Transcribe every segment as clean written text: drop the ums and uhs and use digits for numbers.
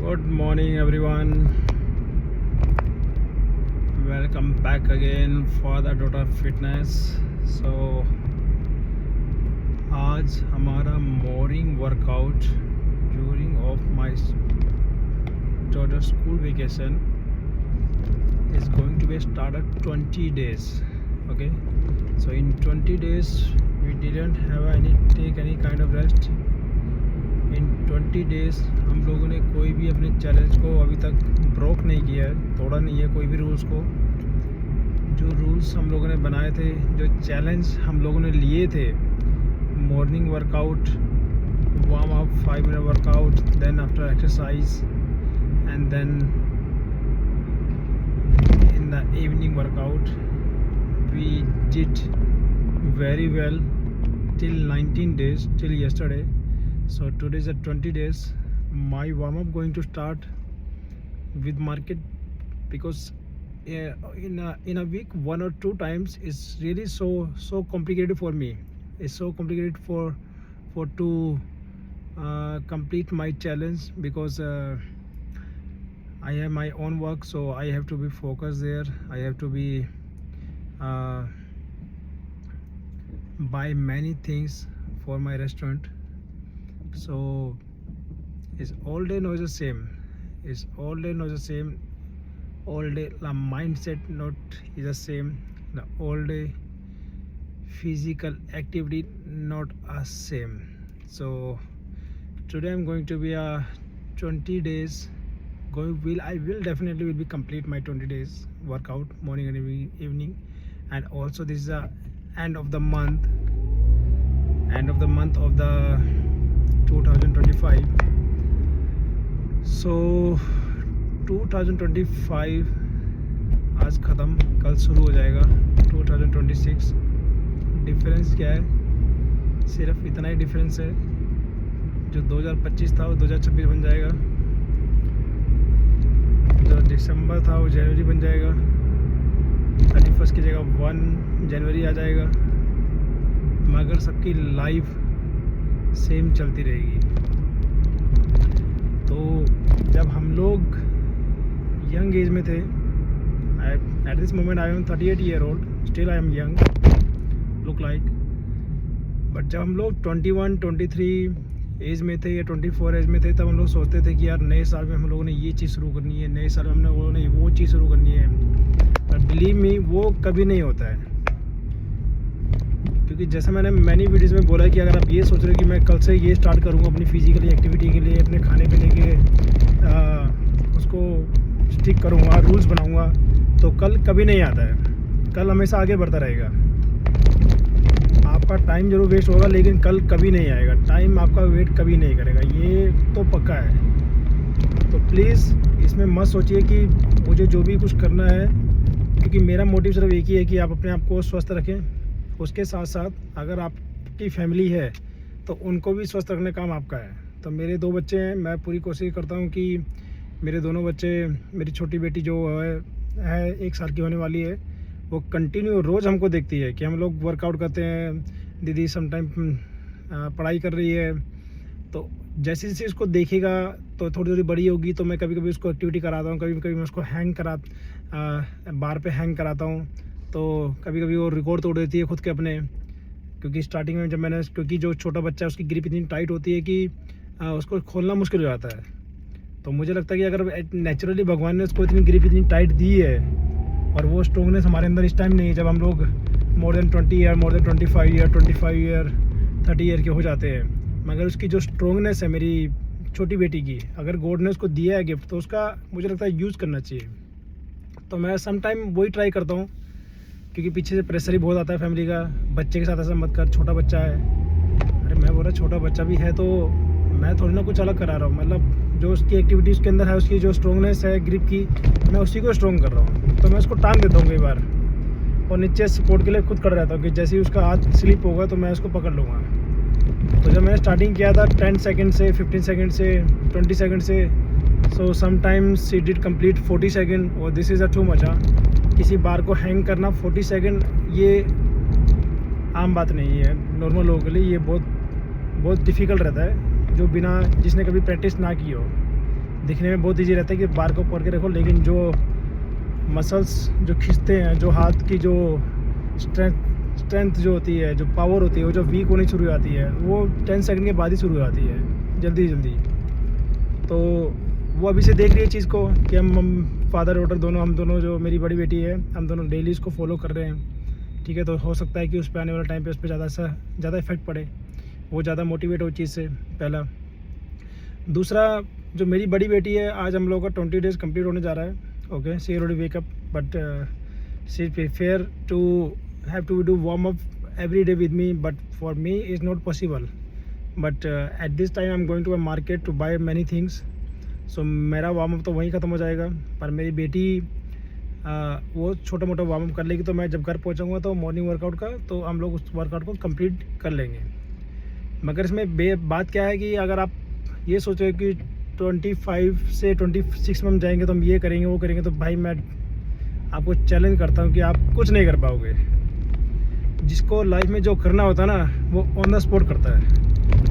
Good morning everyone. Welcome back again for the Dota Fitness. So आज हमारा morning workout during of my daughter school vacation is going to be started 20 days. Okay, so in 20 days we didn't have take any kind of rest. In 20 days हम लोगों ने कोई भी अपने challenge को अभी तक ब्रोक नहीं किया है, तोड़ा नहीं है कोई भी रूल्स को। जो रूल्स हम लोगों ने बनाए थे, जो चैलेंज हम लोगों ने लिए थे, morning workout, warm up, 5 minute workout, then after exercise and then in the evening workout, we did very well till 19 days, till yesterday. So today is at 20 days. My warm up going to start with market because in a week 1 or 2 times is really so complicated for me. It's so complicated for to complete my challenge because I have my own work, so I have to be focused there. I have to be buy many things for my restaurant. So it's all day not the same. It's all day not the same. All day the mindset not is the same. The all day physical activity not a same. So today I'm going to be 20 days. I will definitely will be complete my 20 days workout, morning and evening. And also this is the end of the month of the 2025. So 2025 आज ख़त्म, कल शुरू हो जाएगा 2026। Difference क्या है? सिर्फ इतना ही डिफरेंस है, जो 2025 था वो 2026 बन जाएगा, जो दिसंबर था वो जनवरी बन जाएगा, 31 की जगह 1 जनवरी आ जाएगा, मगर सबकी लाइफ सेम चलती रहेगी। तो जब हम लोग यंग एज में थे, at this moment I am 38 year old, still I am young, look like, but जब हम लोग 21, 23 एज में थे या 24 एज में थे, तब हम लोग सोचते थे कि यार नए साल में हम लोगों ने ये चीज़ शुरू करनी है, नए साल में हम लोगों ने वो चीज़ शुरू करनी है। बट बिलीव मी, वो कभी नहीं होता है, क्योंकि जैसा मैंने मैनी वीडियोज़ में बोला है कि अगर आप ये सोच रहे हो कि मैं कल से ये स्टार्ट करूँगा अपनी फिजिकली एक्टिविटी के लिए, अपने खाने पीने के उसको स्टिक करूँगा, रूल्स बनाऊँगा, तो कल कभी नहीं आता है। कल हमेशा आगे बढ़ता रहेगा। आपका टाइम जरूर वेस्ट होगा, लेकिन कल कभी नहीं आएगा। टाइम आपका वेट कभी नहीं करेगा, ये तो पक्का है। तो प्लीज़ इसमें मत सोचिए कि मुझे जो भी कुछ करना है, क्योंकि मेरा मोटिव सिर्फ एक ही है कि आप अपने आप को स्वस्थ रखें। उसके साथ साथ अगर आपकी फैमिली है तो उनको भी स्वस्थ रखने का काम आपका है। तो मेरे 2 बच्चे हैं, मैं पूरी कोशिश करता हूँ कि मेरे दोनों बच्चे, मेरी छोटी बेटी जो है 1 साल की होने वाली है, वो कंटिन्यू रोज़ हमको देखती है कि हम लोग वर्कआउट करते हैं, दीदी समटाइम पढ़ाई कर रही है। तो जैसे जैसे उसको देखेगा तो थोड़ी थोड़ी बड़ी होगी, तो मैं कभी कभी उसको एक्टिविटी कराता हूँ, कभी कभी मैं उसको बार पे हैंग कराता हूँ। तो कभी कभी वो रिकॉर्ड तोड़ देती है खुद के अपने, क्योंकि स्टार्टिंग में जब मैंने, क्योंकि जो छोटा बच्चा है उसकी ग्रिप इतनी टाइट होती है कि उसको खोलना मुश्किल हो जाता है। तो मुझे लगता है कि अगर नेचुरली भगवान ने उसको इतनी ग्रिप इतनी टाइट दी है, और वो स्ट्रोंगनेस हमारे अंदर इस टाइम नहीं है, जब हम लोग more than 20 year, more than 25 year, 25 year, 30 year के हो जाते हैं, मगर उसकी जो स्ट्रोंगनेस है मेरी छोटी बेटी की, अगर गॉड ने उसको दिया है गिफ्ट, तो उसका मुझे लगता है यूज़ करना चाहिए। तो मैं सम टाइम वही ट्राई करता हूँ, क्योंकि पीछे से प्रेशर ही बहुत आता है फैमिली का, बच्चे के साथ ऐसा मत कर, छोटा बच्चा है। अरे मैं बोल रहा छोटा बच्चा भी है, तो मैं थोड़ी ना कुछ अलग करा रहा हूँ, मतलब जो उसकी एक्टिविटी उसके अंदर है, उसकी जो स्ट्रोंगनेस है ग्रिप की, मैं उसी को स्ट्रॉन्ग कर रहा हूँ। तो मैं उसको टांग देता हूँ कई बार, और नीचे सपोर्ट के लिए खुद खड़ा रहता हूँ कि जैसे ही उसका हाथ स्लिप होगा तो मैं उसको पकड़ लूँगा। तो जब मैंने स्टार्टिंग किया था 10 सेकंड से, 15 सेकंड से, 20 सेकंड से, so sometimes she did complete 40 second, और this is a too much. किसी बार को हैंग करना 40 सेकंड ये आम बात नहीं है नॉर्मल लोगों के लिए, ये बहुत डिफ़िकल्ट रहता है, जो बिना जिसने कभी प्रैक्टिस ना की हो। दिखने में बहुत ईजी रहता है कि बार को पकड़ के रखो, लेकिन जो मसल्स जो खींचते हैं, जो हाथ की जो स्ट्रेंथ जो होती है, जो पावर होती है, वो जो वीक होनी शुरू हो जाती है, वो 10 सेकंड के बाद ही शुरू हो जाती है, जल्दी जल्दी। तो वो अभी से देख रही है चीज़ को कि हम फादर डॉटर दोनों, हम दोनों, जो मेरी बड़ी बेटी है, हम दोनों डेली इसको फॉलो कर रहे हैं, ठीक है। तो हो सकता है कि उस पर आने वाला टाइम पे उस पर ज़्यादा इफेक्ट पड़े, वो ज़्यादा मोटिवेट हो चीज़ से, पहला। दूसरा, जो मेरी बड़ी बेटी है, आज हम लोगों का 20 डेज़ कंप्लीट होने जा रहा है, okay. She already wake up, but she prefer to have to do warm up every day with me, but for me it's not possible, but at this time I'm going to a market to buy many things, so मेरा warm up तो वहीं ख़त्म हो जाएगा। पर मेरी बेटी वो छोटा मोटा वार्म अप कर लेगी, तो मैं जब घर पहुंचाऊंगा तो मॉर्निंग वर्कआउट का, तो हम लोग उस वर्कआउट को कंप्लीट कर लेंगे। मगर इसमें बात क्या है कि अगर आप ये सोचो कि 25 से 26 में हम जाएंगे तो हम ये करेंगे वो करेंगे, तो भाई मैं आपको चैलेंज करता हूँ कि आप कुछ नहीं कर पाओगे। जिसको लाइफ में जो करना होता है ना, वो ऑन द स्पॉट करता है।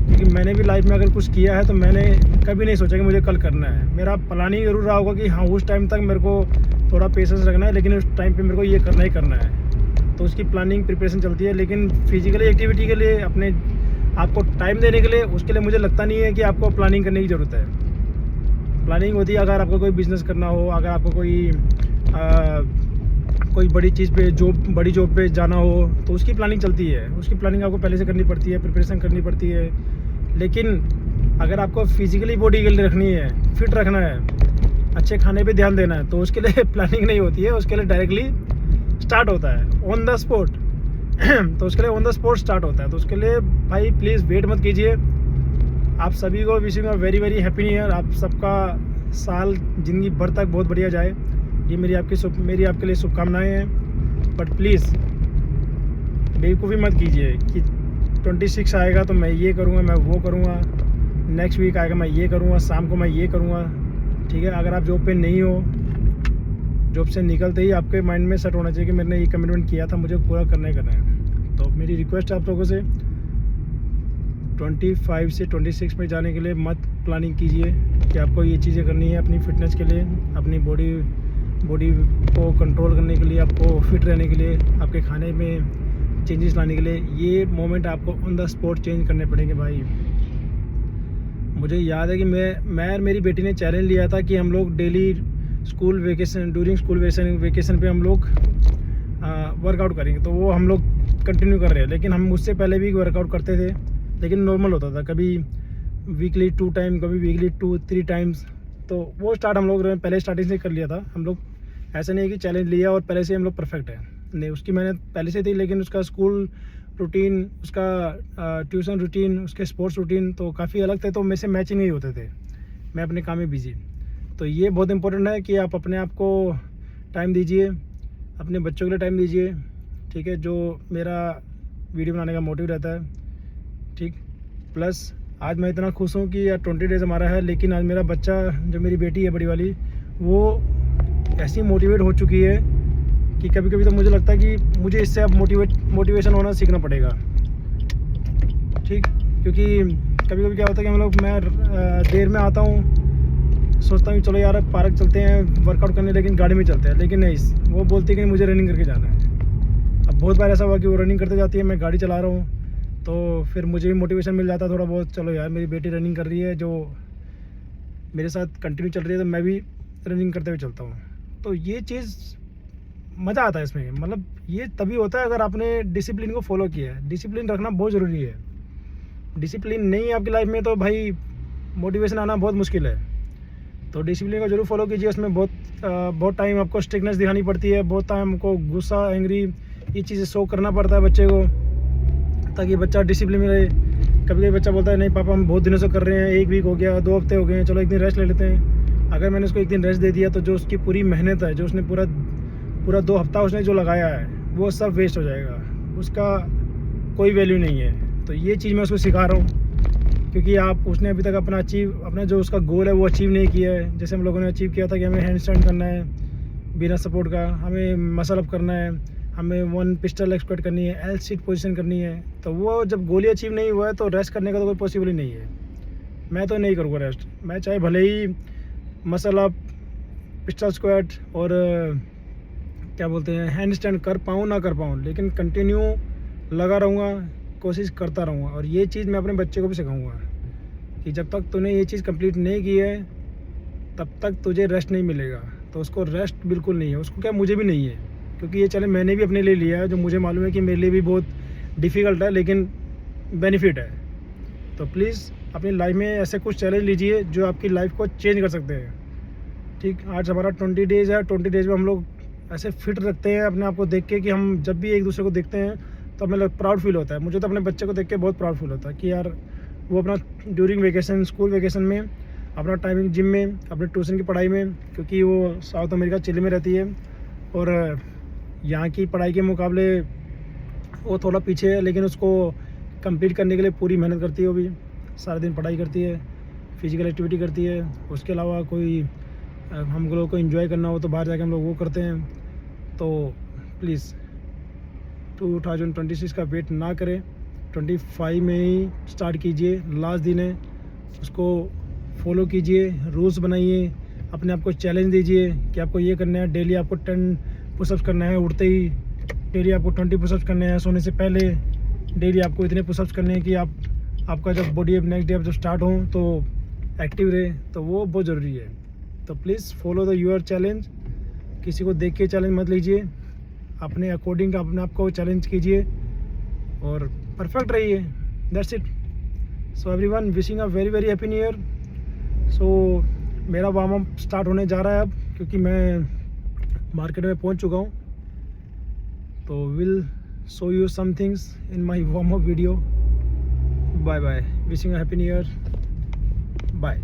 क्योंकि मैंने भी लाइफ में अगर कुछ किया है तो मैंने कभी नहीं सोचा कि मुझे कल करना है। मेरा प्लानिंग जरूर रहा होगा कि हाँ उस टाइम तक मेरे को थोड़ा पेशेंस रखना है, लेकिन उस टाइम पे मेरे को ये करना ही करना है। तो उसकी प्लानिंग प्रिपरेशन चलती है, लेकिन फिजिकली एक्टिविटी के लिए, अपने आपको टाइम देने के लिए, उसके लिए मुझे लगता नहीं है कि आपको प्लानिंग करने की ज़रूरत है। प्लानिंग होती है अगर आपको कोई बिज़नेस करना हो, अगर आपको कोई बड़ी चीज़ पे, बड़ी जॉब पे जाना हो, तो उसकी प्लानिंग चलती है। उसकी प्लानिंग आपको पहले से करनी पड़ती है, प्रिपरेशन करनी पड़ती है। लेकिन अगर आपको फिजिकली बॉडी के लिए रखनी है, फिट रखना है, अच्छे खाने पे ध्यान देना है, तो उसके लिए प्लानिंग नहीं होती है, उसके लिए डायरेक्टली स्टार्ट होता है ऑन द स्पॉट। तो उसके लिए ऑन द स्पॉट स्टार्ट होता है। तो उसके लिए भाई प्लीज़ वेट मत कीजिए। आप सभी को wishing very very happy new year. आप सबका साल ज़िंदगी भर तक बहुत बढ़िया जाए, ये मेरी आपके लिए शुभकामनाएं हैं। बट प्लीज़ बेवकूफ़ी मत कीजिए कि 26 आएगा तो मैं ये करूँगा, मैं वो करूँगा, नेक्स्ट वीक आएगा मैं ये करूँगा, शाम को मैं ये करूँगा, ठीक है। अगर आप जॉब पे नहीं हो, जॉब से निकलते ही आपके माइंड में सेट होना चाहिए कि मैंने ये कमिटमेंट किया था, मुझे पूरा करना ही करना है। तो मेरी रिक्वेस्ट है आप लोगों से, 25 से 26 में जाने के लिए मत प्लानिंग कीजिए कि आपको ये चीज़ें करनी है अपनी फ़िटनेस के लिए, अपनी बॉडी को कंट्रोल करने के लिए, आपको फिट रहने के लिए, आपके खाने में चेंजेस लाने के लिए। ये मोमेंट आपको ऑन द स्पॉट चेंज करने पड़ेंगे भाई। मुझे याद है कि मैं और मेरी बेटी ने चैलेंज लिया था कि हम लोग daily school vacation, during school vacation पे हम लोग वर्कआउट करेंगे। तो वो हम लोग कंटिन्यू कर रहे हैं, लेकिन हम उससे पहले भी वर्कआउट करते थे, लेकिन नॉर्मल होता था, कभी वीकली 2 टाइम, कभी वीकली 2-3 टाइम्स। तो वो स्टार्ट हम लोग पहले स्टार्टिंग से कर लिया था। हम लोग ऐसा नहीं है कि चैलेंज लिया और पहले से हम लोग परफेक्ट है, नहीं, उसकी मेहनत पहले से थी, लेकिन उसका स्कूल रूटीन, उसका ट्यूशन रूटीन, उसके स्पोर्ट्स रूटीन तो काफ़ी अलग थे, तो मेरे से मैचिंग नहीं होते थे, मैं अपने काम में बिजी। तो ये बहुत इंपॉर्टेंट है कि आप अपने आप को टाइम दीजिए, अपने बच्चों के लिए टाइम दीजिए, ठीक है। जो मेरा वीडियो बनाने का मोटिव रहता है, ठीक। प्लस आज मैं इतना खुश हूँ कि यार 20 डेज़ हमारा है, लेकिन आज मेरा बच्चा, जो मेरी बेटी है बड़ी वाली, वो ऐसी मोटिवेट हो चुकी है कि कभी कभी तो मुझे लगता है कि मुझे इससे अब मोटिवेशन होना सीखना पड़ेगा, ठीक। क्योंकि कभी कभी क्या होता है कि मैं देर में आता हूँ, सोचता हूँ चलो यार पार्क चलते हैं वर्कआउट करने, लेकिन गाड़ी में चलते हैं, लेकिन नहीं, वो बोलती है कि मुझे रनिंग करके जाना है। अब बहुत बार ऐसा हुआ कि वो रनिंग करते जाती है, मैं गाड़ी चला रहा हूँ, तो फिर मुझे भी मोटिवेशन मिल जाता है थोड़ा बहुत, चलो यार मेरी बेटी रनिंग कर रही है, जो मेरे साथ कंटिन्यू चल रही है, तो मैं भी रनिंग करते हुए चलता हूँ। तो ये चीज़ मज़ा आता है इसमें। मतलब ये तभी होता है अगर आपने डिसिप्लिन को फॉलो किया है। डिसिप्लिन रखना बहुत ज़रूरी है। डिसिप्लिन नहीं है आपकी लाइफ में तो भाई मोटिवेशन आना बहुत मुश्किल है। तो डिसिप्लिन को जरूर फॉलो कीजिए। उसमें बहुत टाइम आपको स्ट्रिक्टनेस दिखानी पड़ती है, बहुत टाइम आपको गुस्सा, एंग्री, ये चीज़ें शो करना पड़ता है बच्चे को, ताकि बच्चा डिसिप्लिन में रहे। कभी कभी बच्चा बोलता है नहीं पापा हम बहुत दिनों से कर रहे हैं, 1 वीक हो गया, 2 हफ्ते हो गए, चलो एक दिन रेस्ट ले लेते हैं। अगर मैंने उसको एक दिन रेस्ट दे दिया तो जो उसकी पूरी मेहनत है, जो उसने पूरा 2 हफ्ता उसने जो लगाया है, वो सब वेस्ट हो जाएगा, उसका कोई वैल्यू नहीं है। तो ये चीज़ मैं उसको सिखा रहा हूँ, क्योंकि उसने अभी तक अपना जो उसका गोल है वो अचीव नहीं किया है। जैसे हम लोगों ने अचीव किया था कि हमें हैंड स्टैंड करना है बिना सपोर्ट का, हमें मसल अप करना है, हमें 1 पिस्टल एक्सपेक्ट करनी है, एल सीट पोजीशन करनी है। तो वो जब गोली अचीव नहीं हुआ है तो रेस्ट करने का तो कोई पॉसिबल ही नहीं है। मैं तो नहीं करूँगा रेस्ट। मैं चाहे भले ही मसल अप, पिस्टल स्क्वाट और क्या बोलते हैं हैंड स्टैंड कर पाऊँ ना कर पाऊँ, लेकिन कंटिन्यू लगा रहूँगा, कोशिश करता रहूँगा। और ये चीज़ मैं अपने बच्चे को भी सिखाऊँगा कि जब तक तूने ये चीज़ कंप्लीट नहीं की है तब तक तुझे रेस्ट नहीं मिलेगा। तो उसको रेस्ट बिल्कुल नहीं है, उसको क्या मुझे भी नहीं है, क्योंकि ये चैलेंज मैंने भी अपने लिए लिया है, जो मुझे मालूम है कि मेरे लिए भी बहुत डिफ़िकल्ट है लेकिन बेनिफिट है। तो प्लीज़ अपनी लाइफ में ऐसे कुछ चैलेंज लीजिए जो आपकी लाइफ को चेंज कर सकते हैं। ठीक, आज हमारा 20 डेज़ है, 20 डेज़ में हम लोग ऐसे फिट रखते हैं अपने आप को देख के कि हम जब भी एक दूसरे को देखते हैं तो हमें प्राउड फील होता है। मुझे तो अपने बच्चे को देख के बहुत प्राउड फील होता है कि यार वो अपना ड्यूरिंग वेकेशन, स्कूल वेकेशन में अपना टाइमिंग जिम में, अपने ट्यूशन की पढ़ाई में, क्योंकि वो साउथ अमेरिका चिली में रहती है और यहाँ की पढ़ाई के मुकाबले वो थोड़ा पीछे है, लेकिन उसको कंप्लीट करने के लिए पूरी मेहनत करती है। वो भी सारा दिन पढ़ाई करती है, फिजिकल एक्टिविटी करती है। उसके अलावा कोई हम लोगों को एंजॉय करना हो तो बाहर जाके हम लोग वो करते हैं। तो प्लीज़ 2026 का वेट ना करें, 25 में ही स्टार्ट कीजिए, लास्ट दिन है, उसको फॉलो कीजिए, रूल्स बनाइए, अपने आप को चैलेंज दीजिए कि आपको ये करना है, डेली आपको 10 पुशअप्स करना है उठते ही, डेली आपको 20 पुशअप्स करने हैं सोने से पहले, डेली आपको इतने पुशअप्स करने हैं कि आपका जब बॉडी नेक्स्ट डे आप जब स्टार्ट हो तो एक्टिव रहे। तो वो बहुत ज़रूरी है। तो please follow the your challenge, किसी को देख के चैलेंज मत लीजिए, अपने अकॉर्डिंग अपने आप को चैलेंज कीजिए और परफेक्ट रहिए। That's it. So everyone, wishing a very very happy new year. So मेरा वार्म अप स्टार्ट होने जा रहा है अब, क्योंकि मैं मार्केट में पहुंच चुका हूं। तो will show you some things in my warm up video. Bye bye, wishing a happy new year, bye.